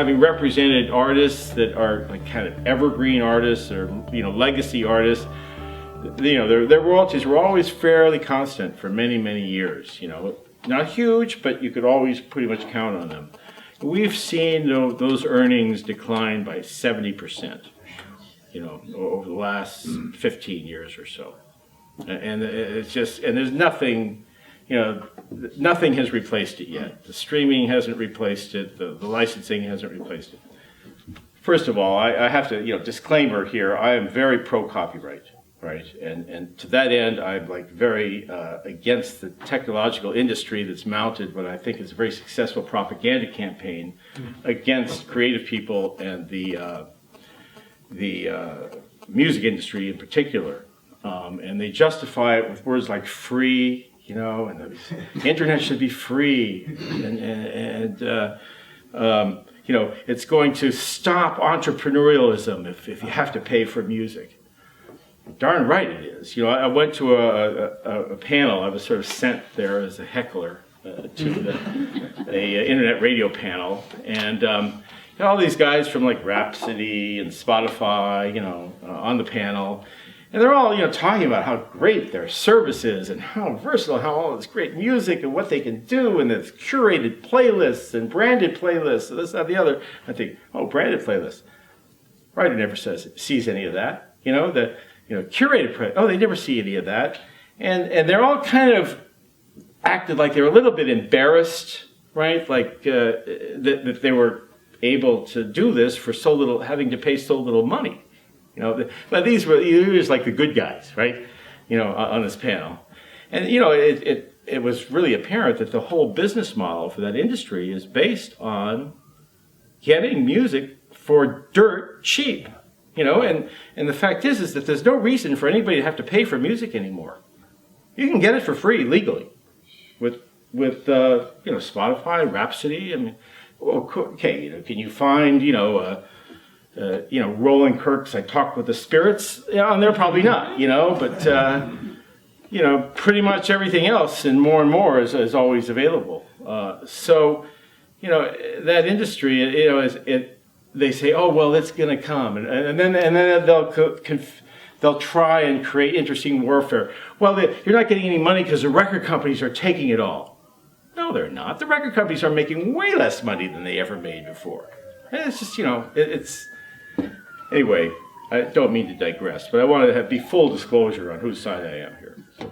having represented artists that are like kind of evergreen artists or legacy artists, their royalties were always fairly constant for many, many years. Not huge, but you could always pretty much count on them. We've seen those earnings decline by 70%, over the last 15 years or so. And it's just, and there's nothing, nothing has replaced it yet. The streaming hasn't replaced it. The licensing hasn't replaced it. First of all, I have to, disclaimer here, I am very pro-copyright, right? And to that end, I'm like very against the technological industry that's mounted what I think is a very successful propaganda campaign against creative people and the music industry in particular. And they justify it with words like free, and the internet should be free, and it's going to stop entrepreneurialism if you have to pay for music. Darn right it is. I went to a panel. I was sort of sent there as a heckler to the internet radio panel, and all these guys from like Rhapsody and Spotify, on the panel. And they're all, talking about how great their service is and how versatile, how all this great music and what they can do, and it's curated playlists and branded playlists, and this, that, the other. I think, oh, branded playlists. Writer never sees any of that. Curated play. Oh, they never see any of that. And they're all kind of acted like they're a little bit embarrassed, right? Like that they were able to do this for so little, having to pay so little money. But these were like the good guys, right? On this panel. And, it was really apparent that the whole business model for that industry is based on getting music for dirt cheap, and the fact is that there's no reason for anybody to have to pay for music anymore. You can get it for free legally with Spotify, Rhapsody. I mean, okay, can you find, Roland Kirk's I Talk with the Spirits on there? Probably not, but, pretty much everything else and more is always available. So, that industry, they say, oh, well, it's going to come. And then they'll try and create interesting warfare. Well, you're not getting any money because the record companies are taking it all. No, they're not. The record companies are making way less money than they ever made before. And it's just, it's... Anyway, I don't mean to digress, but I want to be full disclosure on whose side I am here. So.